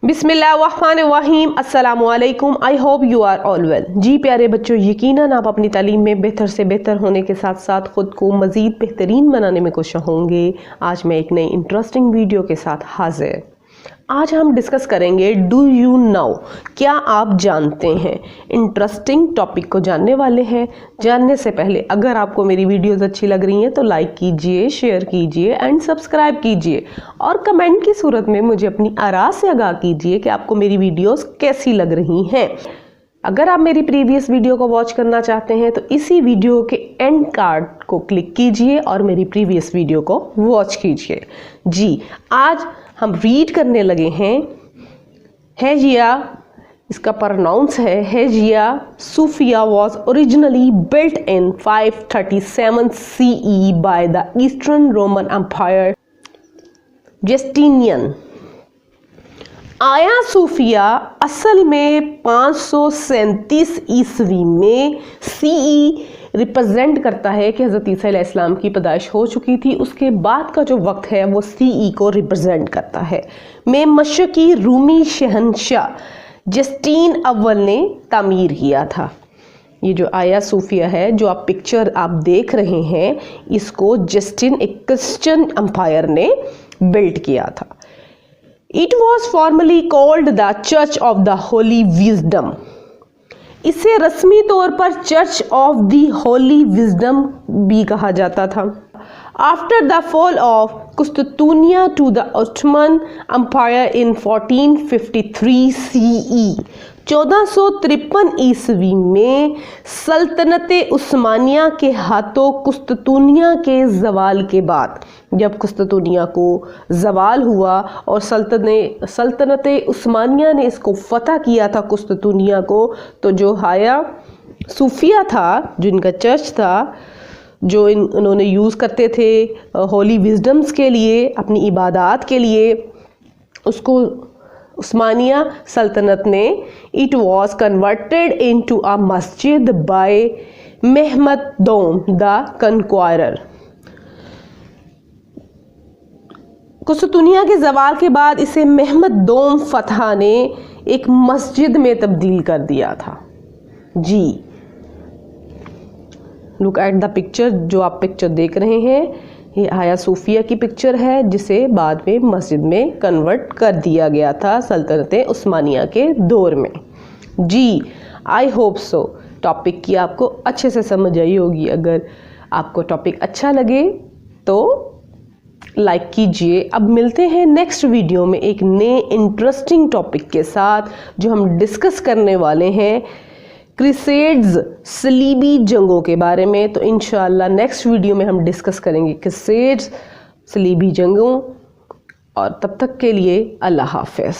बिस्मिल्लाहिर्रहमानिर्रहीम, अस्सलाम वालेकुम। I hope you are all well. जी प्यारे बच्चों, यकीनन आप अपनी तालीम में बेहतर से बेहतर होने के साथ साथ ख़ुद को मज़ीद बेहतरीन बनाने में कोशिश होंगे। आज मैं एक नई इंटरेस्टिंग वीडियो के साथ हाजिर। आज हम डिस्कस करेंगे डू यू नो, क्या आप जानते हैं। इंटरेस्टिंग टॉपिक को जानने वाले हैं। जानने से पहले अगर आपको मेरी वीडियोस अच्छी लग रही हैं तो लाइक कीजिए, शेयर कीजिए एंड सब्सक्राइब कीजिए और कमेंट की सूरत में मुझे अपनी आरा से आगाह कीजिए कि आपको मेरी वीडियोस कैसी लग रही हैं। अगर आप मेरी प्रीवियस वीडियो को वॉच करना चाहते हैं तो इसी वीडियो के एंड कार्ड को क्लिक कीजिए और मेरी प्रीवियस वीडियो को वॉच कीजिए। जी, आज हम रीड करने लगे हैं हेजिया। इसका प्रोनाउंस है Hagia Sophia was originally built in 537 CE by the Eastern Roman Empire Justinian. Aya Sophia असल में 537 ईस्वी में CE रिप्रेजेंट करता है कि हज़रत ईसा अलैहिस्सलाम की पैदाइश हो चुकी थी। उसके बाद का जो वक्त है वो CE को रिप्रेजेंट करता है। में मशरकी रूमी शहनशाह जस्टीन अव्वल ने तामीर किया था। ये जो आया सूफिया है, जो आप पिक्चर आप देख रहे हैं, इसको जस्टिन, एक क्रिश्चियन एम्पायर ने बिल्ड किया था। It was formally called the Church of the Holy Wisdom. इसे रस्मी तौर पर Church of the Holy Wisdom भी कहा जाता था। आफ्टर द फॉल ऑफ कुस्तुतुनिया to the Ottoman Empire in 1453 CE, 1453 ईस्वी में सल्तनत उस्मानिया के हाथों कुस्तुतुनिया के ज़वाल के बाद, जब कुस्तुतुनिया को ज़वाल हुआ और सल्तनत उस्मानिया ने इसको फ़तह किया था कुस्तुतुनिया को, तो जो हाया सूफिया था, जिनका चर्च था, जो इन्होंने यूज़ करते थे होली विजडम्स के लिए, अपनी इबादत के लिए, उसको उस्मानिया सल्तनत ने it was converted into a मस्जिद बाय महमद दोम द कन्क्वायरर। कुस्तुतुनिया के ज़वाल के बाद इसे महमद दोम फतह ने एक मस्जिद में तब्दील कर दिया था। जी, लुक एट द पिक्चर। जो आप पिक्चर देख रहे हैं, ये आया सूफिया की पिक्चर है, जिसे बाद में मस्जिद में कन्वर्ट कर दिया गया था सल्तनत उस्मानिया के दौर में। जी, आई होप सो टॉपिक की आपको अच्छे से समझ आई होगी। अगर आपको टॉपिक अच्छा लगे तो लाइक कीजिए। अब मिलते हैं नेक्स्ट वीडियो में एक नए इंटरेस्टिंग टॉपिक के साथ, जो हम डिस्कस करने वाले हैं क्रिसेड्स, सलीबी जंगों के बारे में। तो इंशाअल्लाह नेक्स्ट वीडियो में हम डिस्कस करेंगे क्रिसेड्स, सलीबी जंगों। और तब तक के लिए अल्लाह हाफ़िज़।